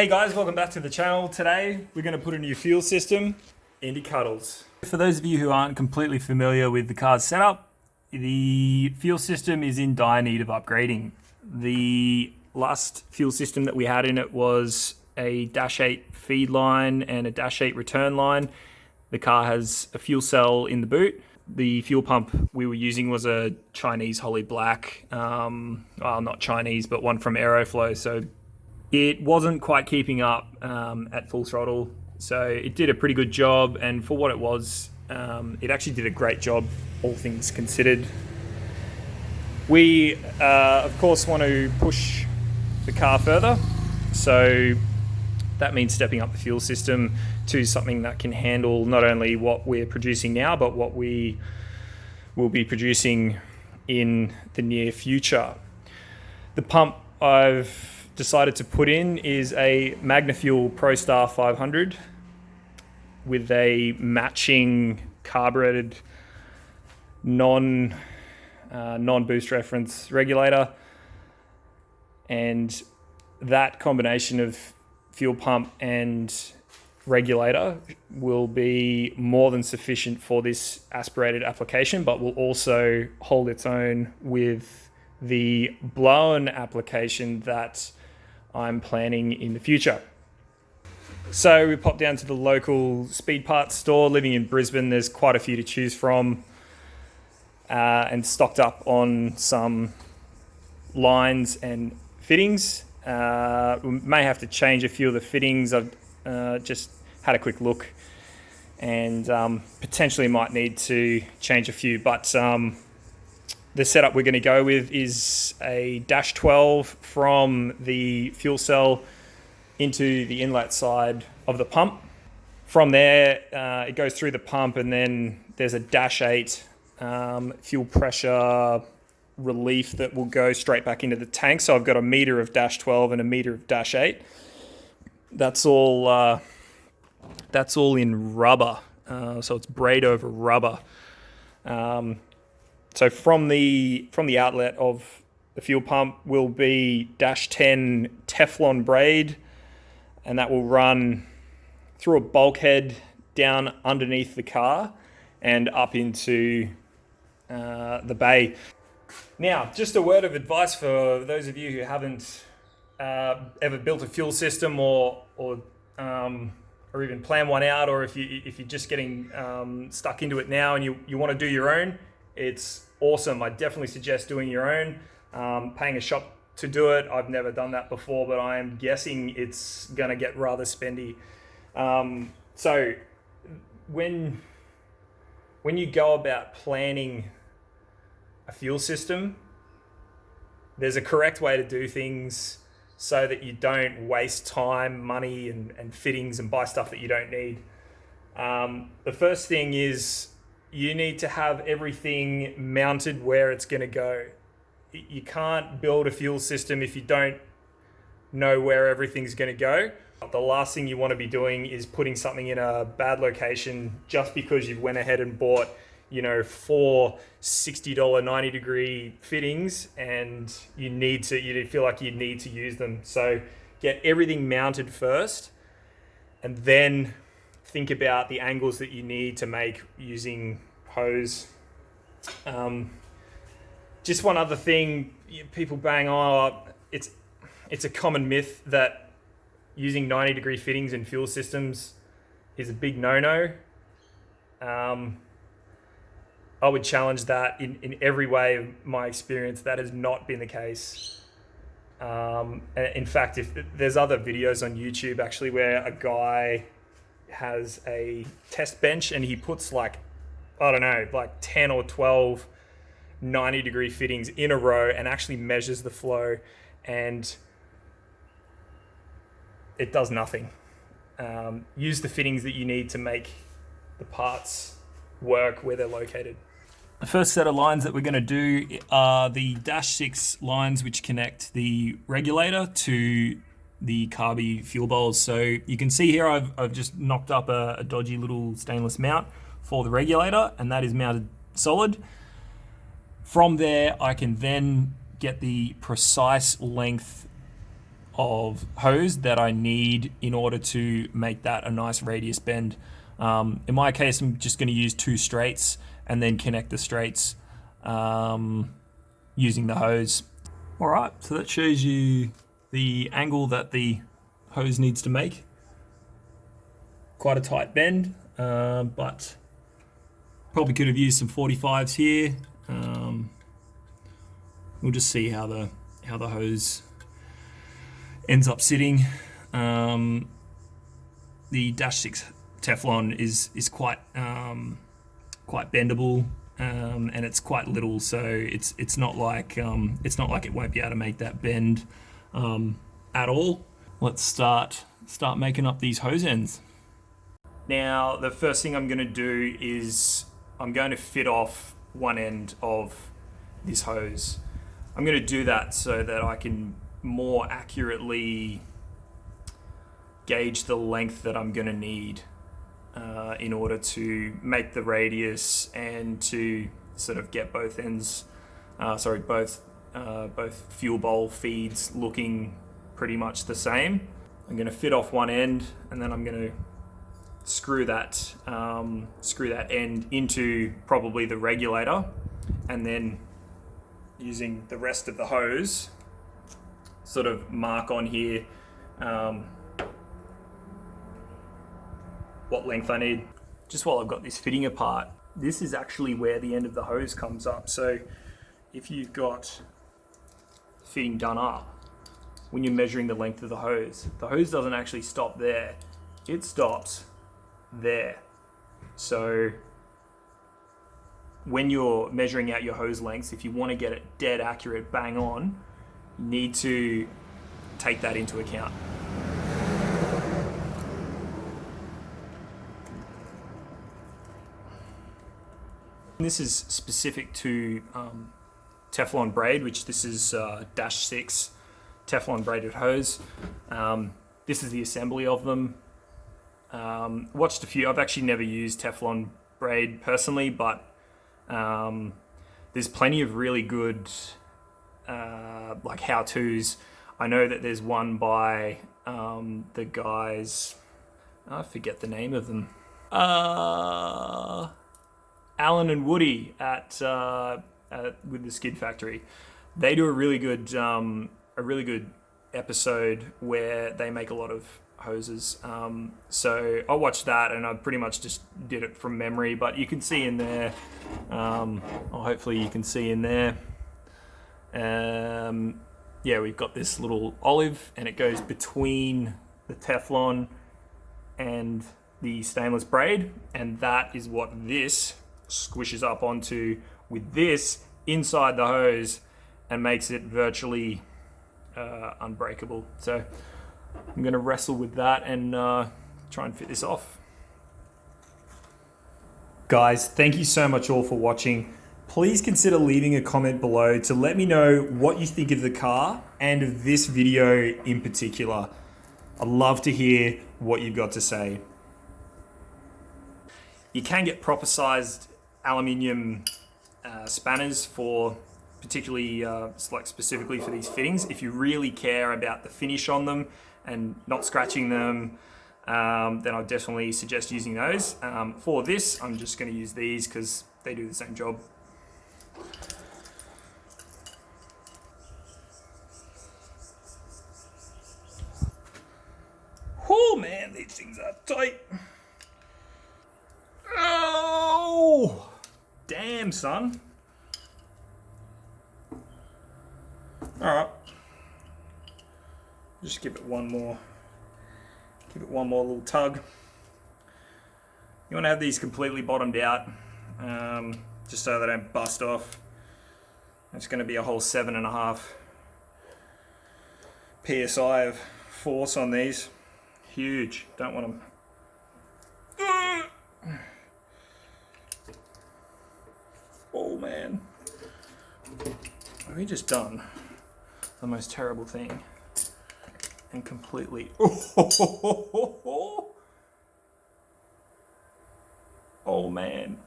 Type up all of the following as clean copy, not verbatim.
Hey guys, welcome back to the channel. Today we're going to put a new fuel system into Cuddles. For those of you who aren't completely familiar with the car's setup, the fuel system is in dire need of upgrading. The last fuel system that we had in it was a Dash 8 feed line and a Dash 8 return line. The car has a fuel cell in the boot. The fuel pump we were using was a Chinese Holly Black, well, not Chinese, but one from Aeroflow. So it wasn't quite keeping up at full throttle. So it did a pretty good job, and for what it was, it actually did a great job, all things considered. We, of course, want to push the car further. So that means stepping up the fuel system to something that can handle not only what we're producing now, but what we will be producing in the near future. The pump I've decided to put in is a Magnafuel Pro Star 500 with a matching carbureted non-boost reference regulator, and that combination of fuel pump and regulator will be more than sufficient for this aspirated application, but will also hold its own with the blown application that I'm planning in the future. So we popped down to the local speed parts store. Living in Brisbane, there's quite a few to choose from, and stocked up on some lines and fittings. We may have to change a few of the fittings. I've just had a quick look, and potentially might need to change a few, but the setup we're going to go with is a Dash 12 from the fuel cell into the inlet side of the pump. From there, it goes through the pump, and then there's a Dash 8 fuel pressure relief that will go straight back into the tank. So I've got a meter of Dash 12 and a meter of Dash 8. That's all in rubber, so it's braid over rubber. So from the outlet of the fuel pump will be Dash 10 Teflon braid, and that will run through a bulkhead down underneath the car and up into the bay. Now, just a word of advice for those of you who haven't ever built a fuel system or even plan one out, or if you're just getting stuck into it now and you want to do your own. It's awesome. I definitely suggest doing your own, paying a shop to do it. I've never done that before, but I am guessing it's going to get rather spendy. So when you go about planning a fuel system, there's a correct way to do things so that you don't waste time, money, and fittings and buy stuff that you don't need. The first thing is you need to have everything mounted where it's going to go. You can't build a fuel system if you don't know where everything's going to go. The last thing you want to be doing is putting something in a bad location just because you've went ahead and bought, 4 $60 90 degree fittings, and you feel like you need to use them. So get everything mounted first, and then think about the angles that you need to make using hose. Just one other thing, people bang on, it's a common myth that using 90 degree fittings in fuel systems is a big no-no. I would challenge that in every way of my experience. That has not been the case. In fact, if there's other videos on YouTube actually where a guy has a test bench and he puts 10 or 12 90 degree fittings in a row and actually measures the flow, and it does nothing. Use the fittings that you need to make the parts work where they're located. The first set of lines that we're going to do are the Dash 6 lines which connect the regulator to the carby fuel bowls. So you can see here I've just knocked up a dodgy little stainless mount for the regulator, and that is mounted solid. From there I can then get the precise length of hose that I need in order to make that a nice radius bend. In my case, I'm just going to use 2 straights and then connect the straights using the hose. All right, so that shows you the angle that the hose needs to make. Quite a tight bend, but probably could have used some 45s here. We'll just see how the hose ends up sitting. The Dash 6 Teflon is quite bendable, and it's quite little, so it's not like it won't be able to make that bend at all. Let's start making up these hose ends. Now, the first thing I'm going to do is I'm going to fit off one end of this hose. I'm going to do that so that I can more accurately gauge the length that I'm going to need in order to make the radius and to sort of get both ends, both fuel bowl feeds looking pretty much the same. I'm going to fit off one end, and then I'm going to screw that end into probably the regulator, and then using the rest of the hose sort of mark on here what length I need. Just while I've got this fitting apart, this is actually where the end of the hose comes up. So if you've got fitting done up, when you're measuring the length of the hose doesn't actually stop there, it stops there. So when you're measuring out your hose lengths, if you want to get it dead accurate, bang on, you need to take that into account. This is specific to Teflon braid, which this is Dash 6 Teflon braided hose. This is the assembly of them. Watched a few. I've actually never used Teflon braid personally, but there's plenty of really good like how-tos. I know that there's one by the guys, I forget the name of them, Alan and Woody at with the Skid Factory. They do a really good episode where they make a lot of hoses. So I watched that, and I pretty much just did it from memory. But you can see in there, hopefully you can see in there. Yeah, we've got this little olive, and it goes between the Teflon and the stainless braid, and that is what this squishes up onto with this inside the hose and makes it virtually unbreakable. So I'm going to wrestle with that and try and fit this off. Guys, thank you so much all for watching. Please consider leaving a comment below to let me know what you think of the car and of this video in particular. I'd love to hear what you've got to say. You can get proper sized aluminium spanners for particularly specifically for these fittings. If you really care about the finish on them and not scratching them, then I definitely suggest using those. For this, I'm just going to use these because they do the same job. Oh man, these things are tight. Oh, damn, son. All right. Just give it one more little tug. You want to have these completely bottomed out, just so they don't bust off. It's going to be a whole 7.5 PSI of force on these. Huge. Don't want them. Oh man. Have we just done the most terrible thing and completely oh man.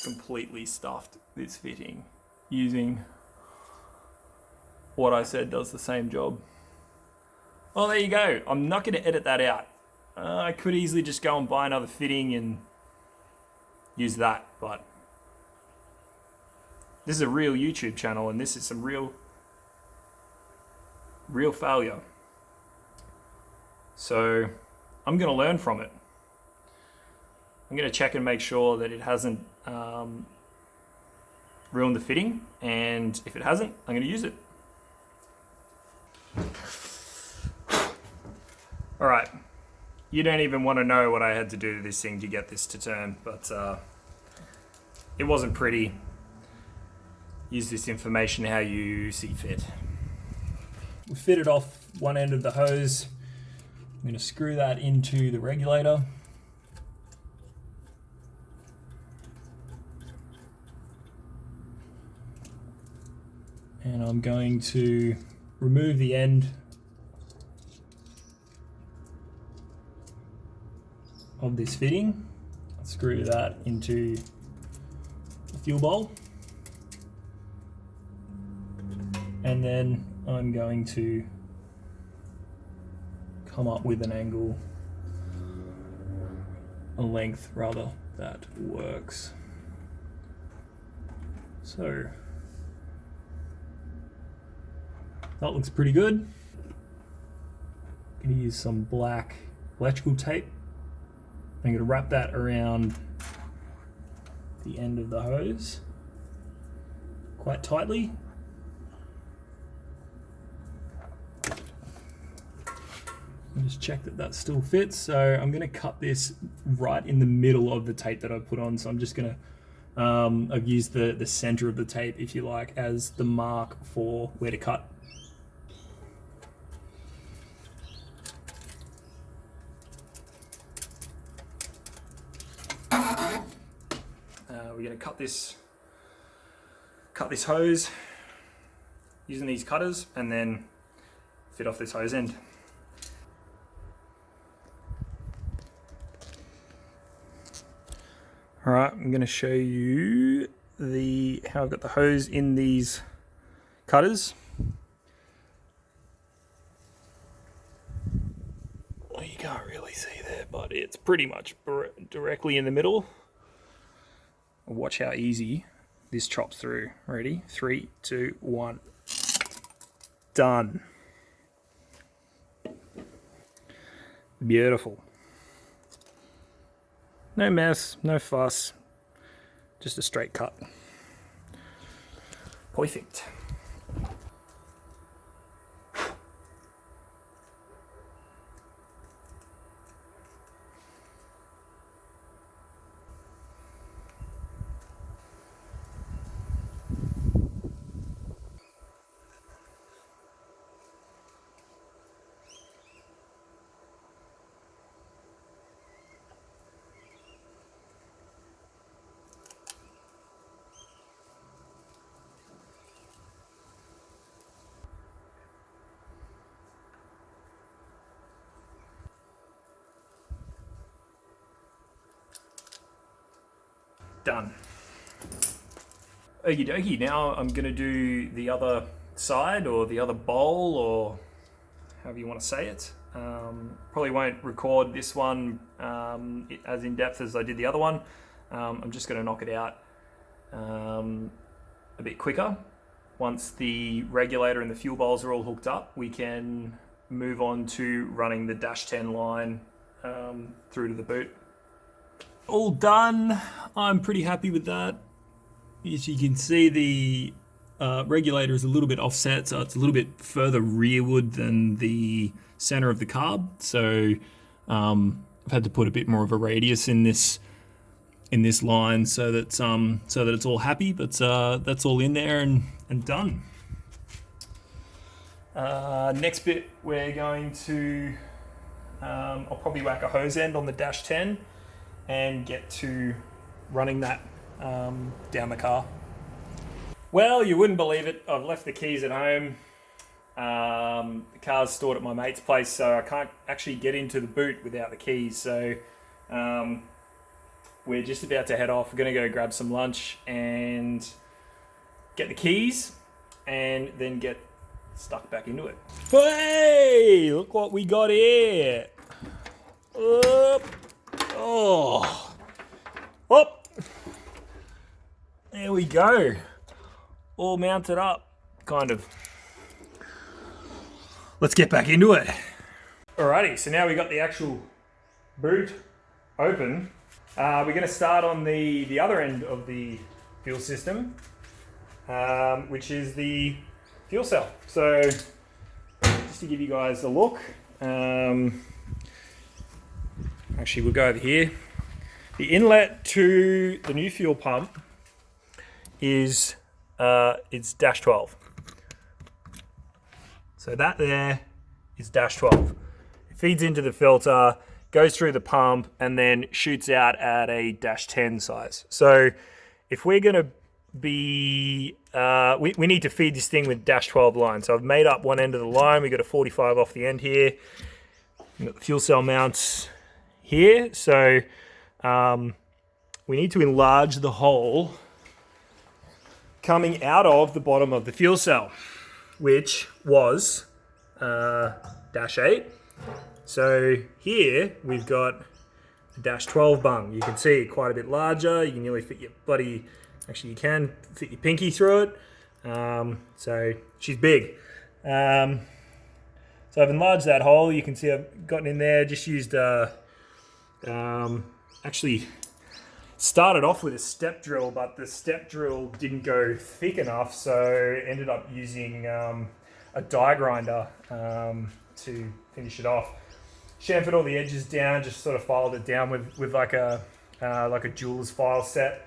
Completely stuffed this fitting. using what I said does the same job. Well, there you go. I'm not going to edit that out. I could easily just go and buy another fitting and use that, but this is a real YouTube channel and this is some real failure. So I'm going to learn from it. I'm going to check and make sure that it hasn't ruined the fitting, and if it hasn't, I'm going to use it. All right, you don't even want to know what I had to do to this thing to get this to turn, but it wasn't pretty. Use this information how you see fit. We fitted off one end of the hose. I'm going to screw that into the regulator. And I'm going to remove the end of this fitting. Screw that into the fuel bowl. And then I'm going to come up with an angle, a length rather, that works. So that looks pretty good. I'm going to use some black electrical tape. I'm going to wrap that around the end of the hose quite tightly. And just check that that still fits. So I'm going to cut this right in the middle of the tape that I put on. So I'm just going to, I've used the center of the tape, if you like, as the mark for where to cut. We're going to cut this hose using these cutters and then fit off this hose end. All right, I'm going to show you how I've got the hose in these cutters. Well, you can't really see there, but it's pretty much directly in the middle. Watch how easy this chops through. Ready? 3, 2, 1. Done. Beautiful. No mess, no fuss, just a straight cut. Perfect. Done. Okie dokie, now I'm going to do the other side or the other bowl or however you want to say it. Probably won't record this one as in depth as I did the other one. I'm just going to knock it out a bit quicker. Once the regulator and the fuel bowls are all hooked up, we can move on to running the -10 line through to the boot. All done. I'm pretty happy with that. As you can see, the regulator is a little bit offset, so it's a little bit further rearward than the center of the carb. So I've had to put a bit more of a radius in this line so that it's all happy. But that's all in there and done. Next bit, we're going to I'll probably whack a hose end on the -10 and get to running that down the car. Well, you wouldn't believe it. I've left the keys at home. The car's stored at my mate's place, so I can't actually get into the boot without the keys. So we're just about to head off. We're going to go grab some lunch and get the keys, and then get stuck back into it. Hey, look what we got here. Up. Oh. Up. There we go. All mounted up, kind of. Let's get back into it. Alrighty, so now we got the actual boot open. We're going to start on the other end of the fuel system, which is the fuel cell. So just to give you guys a look, actually we'll go over here. The inlet to the new fuel pump is it's dash 12. So that there is dash 12. It feeds into the filter, goes through the pump, and then shoots out at a dash 10 size. So if we're going to be, we need to feed this thing with dash 12 line. So I've made up one end of the line. We've got a 45 off the end here. We've got the fuel cell mounts here. So we need to enlarge the hole coming out of the bottom of the fuel cell, which was dash 8. So here we've got a dash 12 bung. You can see quite a bit larger. You can nearly fit your buddy, actually you can fit your pinky through it. So she's big. So I've enlarged that hole. You can see I've gotten in there, just used, actually started off with a step drill, but the step drill didn't go thick enough, so ended up using a die grinder to finish it off. Chamfered all the edges down, just sort of filed it down with like a jeweler's file set.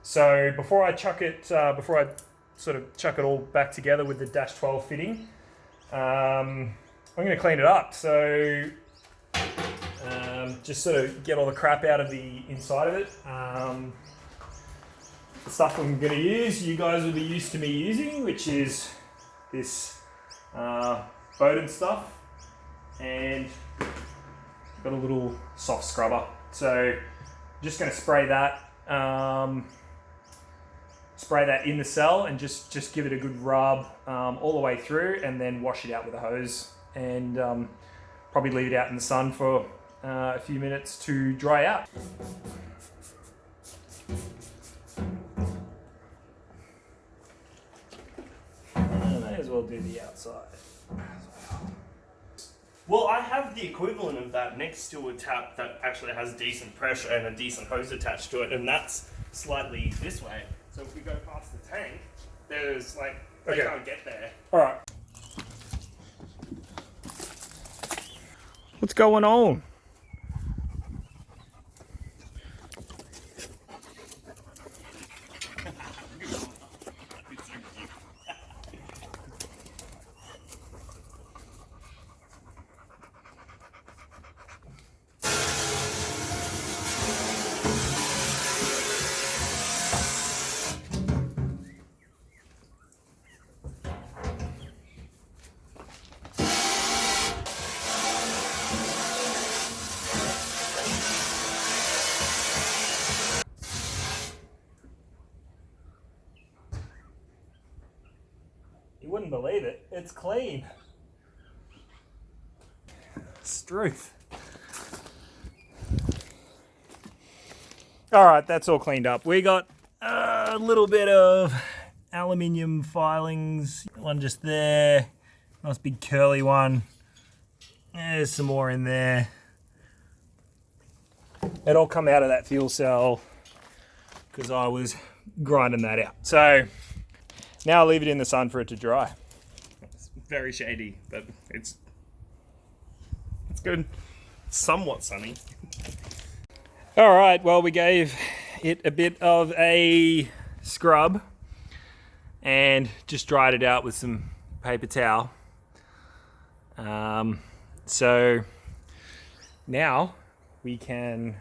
So before I chuck it, before I sort of chuck it all back together with the dash 12 fitting, I'm going to clean it up. So just sort of get all the crap out of the inside of it. The stuff I'm going to use, you guys will be used to me using, which is this Bowden stuff, and got a little soft scrubber. So I'm just going to spray that in the cell and just give it a good rub all the way through, and then wash it out with a hose, and probably leave it out in the sun for a few minutes to dry out. I may as well do the outside. Well, I have the equivalent of that next to a tap that actually has decent pressure and a decent hose attached to it, and that's slightly this way. So if we go past the tank, there's like, they can't get there. Alright. What's going on? You wouldn't believe it. It's clean. Struth. All right, that's all cleaned up. We got a little bit of aluminium filings. One just there. Nice big curly one. There's some more in there. It all come out of that fuel cell because I was grinding that out. So now I'll leave it in the sun for it to dry. It's very shady, but it's good. Somewhat sunny. All right, well, we gave it a bit of a scrub and just dried it out with some paper towel. So now we can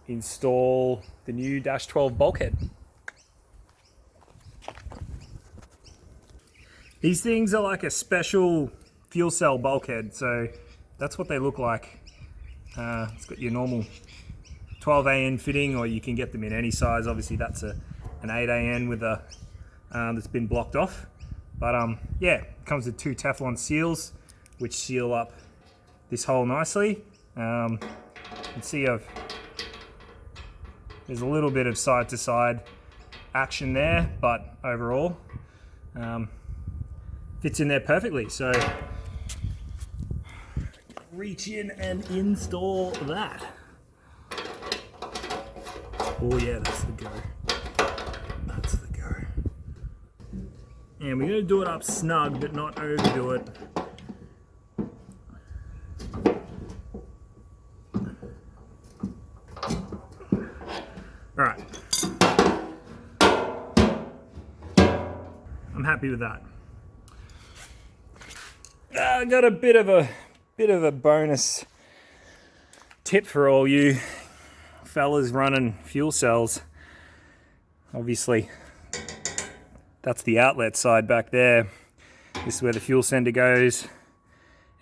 install the new dash 12 bulkhead. These things are like a special fuel cell bulkhead, so that's what they look like. It's got your normal 12 AN fitting, or you can get them in any size. Obviously that's a an 8AN with a that's been blocked off. But yeah, it comes with 2 Teflon seals which seal up this hole nicely. You can see there's a little bit of side to side action there, but overall fits in there perfectly. So reach in and install that. Oh yeah, that's the go. That's the go. And we're gonna do it up snug, but not overdo it. All right. I'm happy with that. I got a bit of a bonus tip for all you fellas running fuel cells. Obviously, that's the outlet side back there. This is where the fuel sender goes.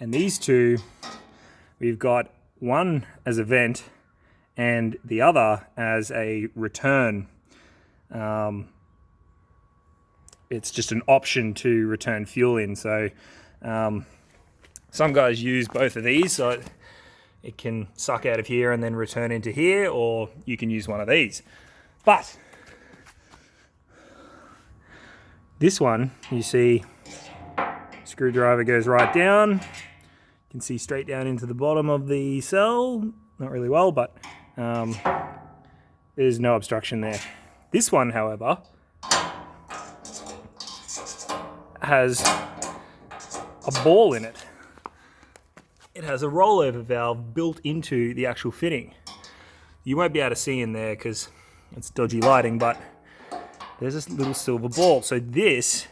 And these two, we've got one as a vent and the other as a return. It's just an option to return fuel in. So some guys use both of these, so it can suck out of here and then return into here, or you can use one of these. But this one, you see, screwdriver goes right down. You can see straight down into the bottom of the cell. Not really well, but there's no obstruction there. This one, however, has a ball in it. It has a rollover valve built into the actual fitting. You won't be able to see in there because it's dodgy lighting, but there's this little silver ball. So this,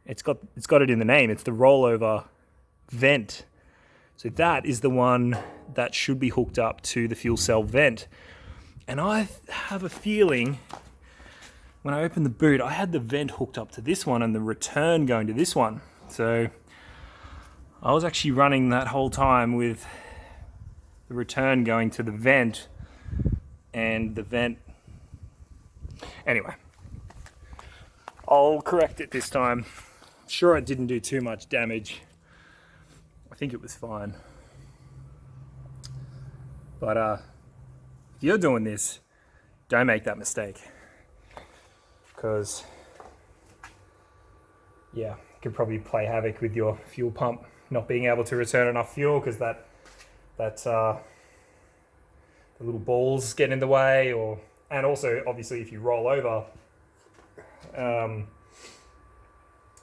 it's got it in the name. It's the rollover vent. So that is the one that should be hooked up to the fuel cell vent. And I have a feeling when I opened the boot, I had the vent hooked up to this one and the return going to this one. So I was actually running that whole time with the return going to the vent and the vent. Anyway, I'll correct it this time. I'm sure it didn't do too much damage. I think it was fine. But if you're doing this, don't make that mistake. Because, yeah, it could probably play havoc with your fuel pump not being able to return enough fuel because the little balls get in the way, and also obviously if you roll over,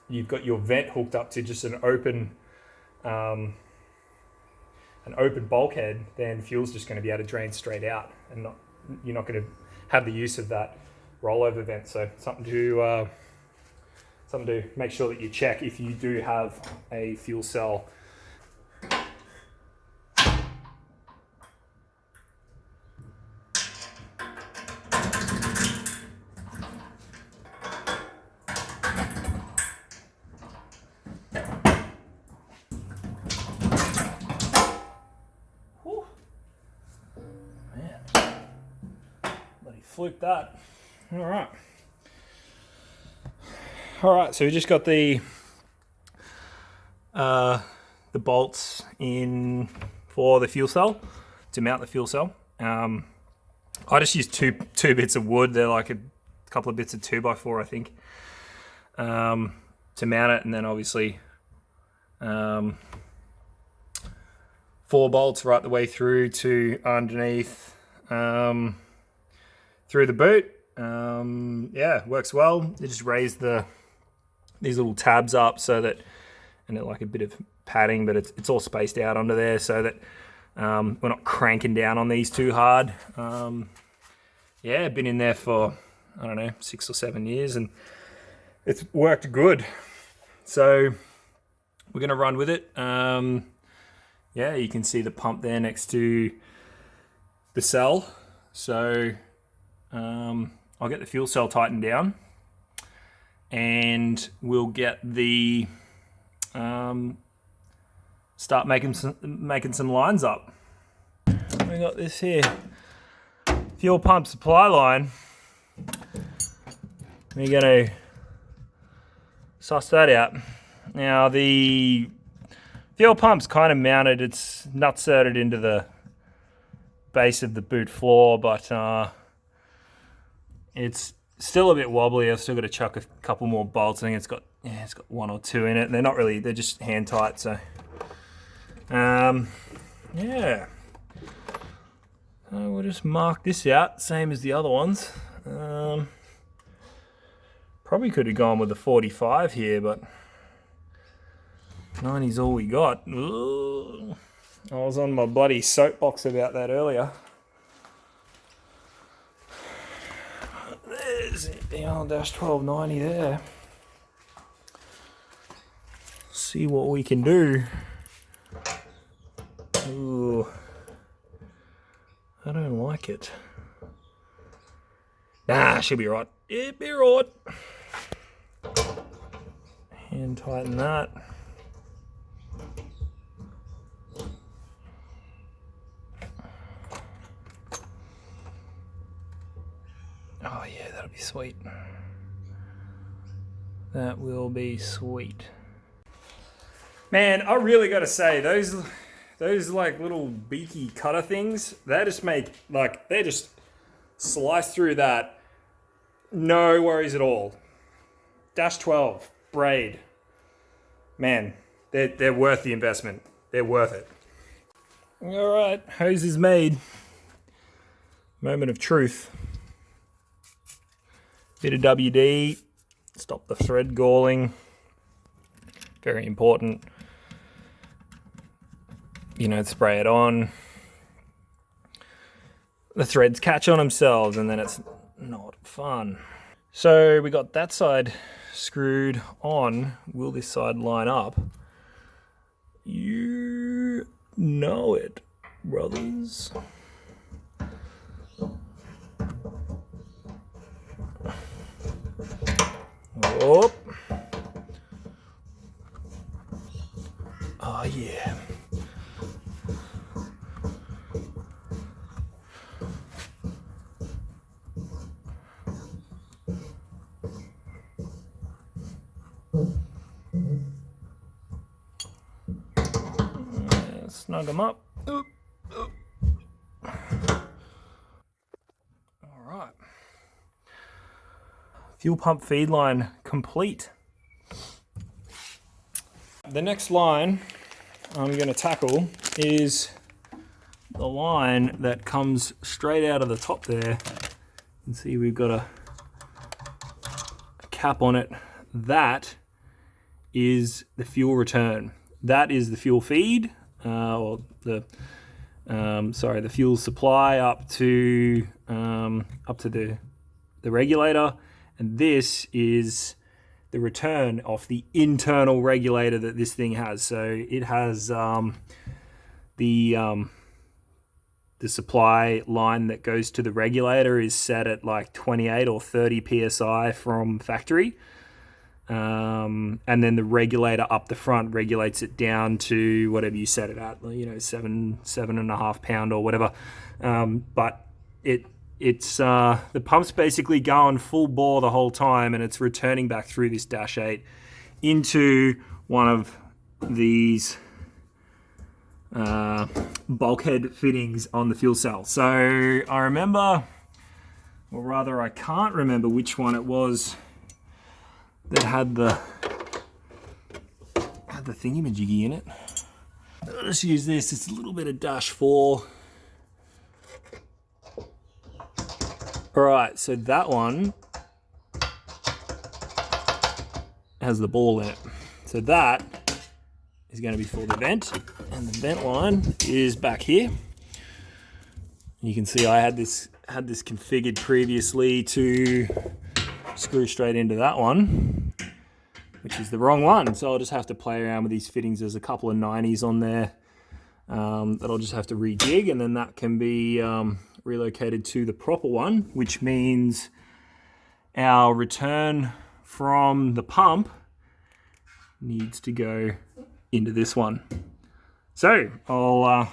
you've got your vent hooked up to just an open bulkhead, then fuel's just going to be able to drain straight out, and you're not going to have the use of that rollover vent. So something to make sure that you check if you do have a fuel cell. Whew. Man, bloody fluked that. All right, so we just got the bolts in for the fuel cell to mount the fuel cell. I just used two bits of wood. They're like a couple of bits of 2x4, I think, to mount it, and then obviously 4 bolts right the way through to underneath through the boot. Yeah, works well. They just raise these little tabs up so that, and they're like a bit of padding, but it's all spaced out under there so that we're not cranking down on these too hard. Yeah, been in there for, I don't know, 6 or 7 years, and it's worked good. So we're going to run with it. Yeah, you can see the pump there next to the cell. So I'll get the fuel cell tightened down, and we'll get the start making some lines up. We got this here fuel pump supply line. we're going to suss that out. Now the fuel pump's kind of mounted, it's nutserted into the base of the boot floor, but it's still a bit wobbly. I've still got to chuck a couple more bolts. I think it's got one or two in it. They're not really, they're just hand tight, so yeah. We'll just mark this out, same as the other ones. Probably could have gone with the 45 here, but 90's all we got. Ooh. I was on my bloody soapbox about that earlier. There's the old dash 1290 there. See what we can do. Ooh. I don't like it. Nah, she'll be right. It'll be right. Hand tighten that. Oh yeah, that'll be sweet. That will be sweet. Man, I really gotta say, those like little beaky cutter things, they just slice through that. No worries at all. Dash 12, braid. Man, they're worth the investment. They're worth it. All right, hose is made. Moment of truth. Bit of WD, stop the thread galling. Very important. You know, spray it on. The threads catch on themselves and then it's not fun. So we got that side screwed on. Will this side line up? You know it, brothers. Oh. Oh yeah. Snug them up. Oop, oop. All right. Fuel pump feed line complete. The next line I'm going to tackle is the line that comes straight out of the top there. You can see we've got a cap on it. That is the fuel return. That is the fuel feed, or the fuel supply up to the regulator, and this is the return of the internal regulator that this thing has. So it has the supply line that goes to the regulator is set at like 28 or 30 psi from factory. And then the regulator up the front regulates it down to whatever you set it at, you know, 7.5 pound or whatever. But it's the pump's basically going full bore the whole time, and it's returning back through this dash 8 into one of these bulkhead fittings on the fuel cell. So I remember, or rather I can't remember which one it was that had the thingy-majiggy in it. Let's use this. It's a little bit of dash 4. All right, so that one has the ball in it. So that is going to be for the vent, and the vent line is back here. You can see I had this configured previously to screw straight into that one, which is the wrong one. So I'll just have to play around with these fittings. There's a couple of 90s on there that I'll just have to rejig, and then that can be relocated to the proper one, which means our return from the pump needs to go into this one. So I'll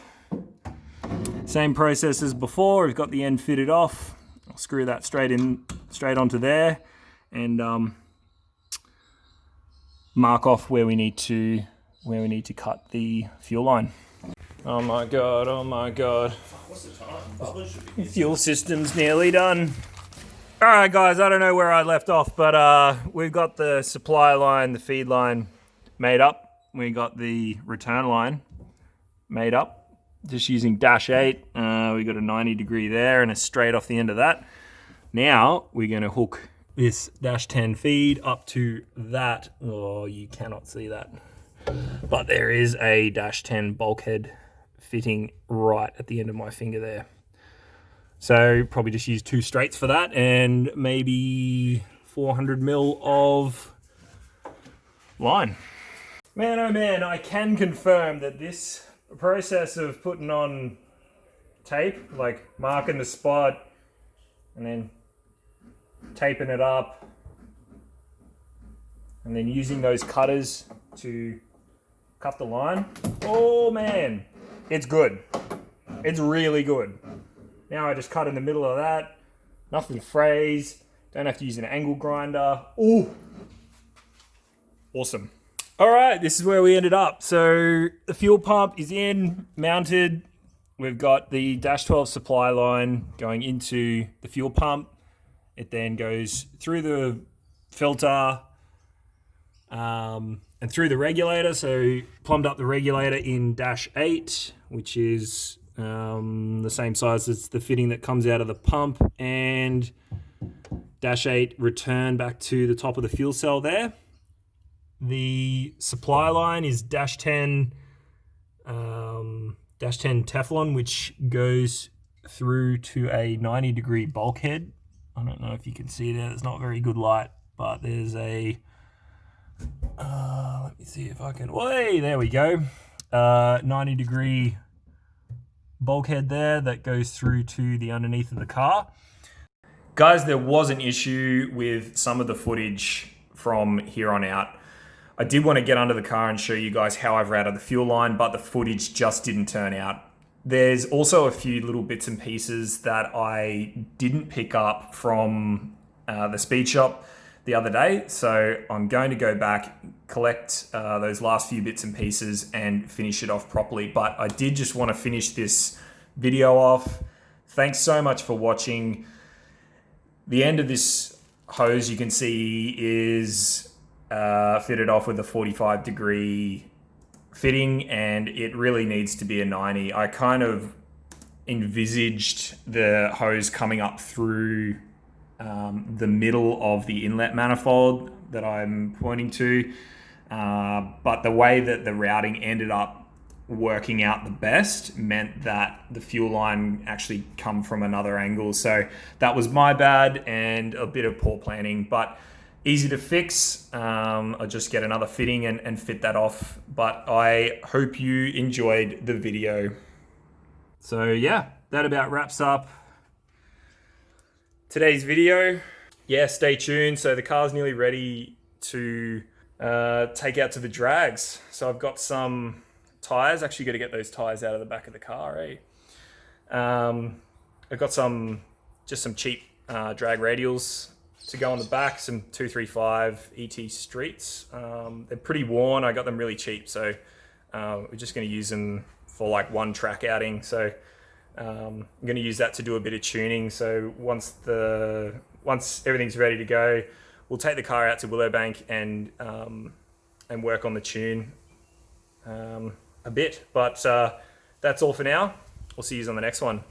same process as before. We've got the end fitted off. I'll screw that straight onto there, and mark off where we need to cut the fuel line. Oh my god, oh my god. What's the time? Bubbles should be Fuel system's nearly done. Alright guys, I don't know where I left off, but we've got the supply line, the feed line made up. We got the return line made up, just using -8. We got a 90 degree there and a straight off the end of that. Now we're going to hook this -10 feed up to that. Oh, you cannot see that, but there is a -10 bulkhead fitting right at the end of my finger there. So probably just use 2 straights for that and maybe 400 mil of line. Man, oh man, I can confirm that this process of putting on tape, like marking the spot and then taping it up and then using those cutters to cut the line, oh man, it's good. It's really good. Now I just cut in the middle of that, nothing frays, don't have to use an angle grinder. Ooh, awesome. All right, this is where we ended up. So the fuel pump is in, mounted. We've got the -12 supply line going into the fuel pump. It then goes through the filter and through the regulator. So plumbed up the regulator in -8, which is the same size as the fitting that comes out of the pump, and -8 return back to the top of the fuel cell there. The supply line is -10 Teflon, which goes through to a 90 degree bulkhead. I don't know if you can see there, it's not very good light, but there's a, let me see if I can, way, there we go. 90 degree bulkhead there that goes through to the underneath of the car. Guys, there was an issue with some of the footage from here on out. I did want to get under the car and show you guys how I've routed the fuel line, but the footage just didn't turn out. There's also a few little bits and pieces that I didn't pick up from the speed shop the other day. So I'm going to go back, collect those last few bits and pieces and finish it off properly. But I did just want to finish this video off. Thanks so much for watching. The end of this hose, you can see, is fitted off with a 45 degree fitting, and it really needs to be a 90. I kind of envisaged the hose coming up through the middle of the inlet manifold that I'm pointing to, but the way that the routing ended up working out the best meant that the fuel line actually come from another angle. So that was my bad and a bit of poor planning, but easy to fix. I'll just get another fitting and fit that off. But I hope you enjoyed the video. So yeah, that about wraps up today's video. Yeah, stay tuned. So the car's nearly ready to take out to the drags. So I've got some tires. Actually got to get those tires out of the back of the car, eh? I've got just some cheap drag radials to go on the back, some 235 ET Streets. They're pretty worn. I got them really cheap, so we're just going to use them for like one track outing. So I'm going to use that to do a bit of tuning. So once everything's ready to go, we'll take the car out to Willowbank and work on the tune a bit. But that's all for now. We'll see you on the next one.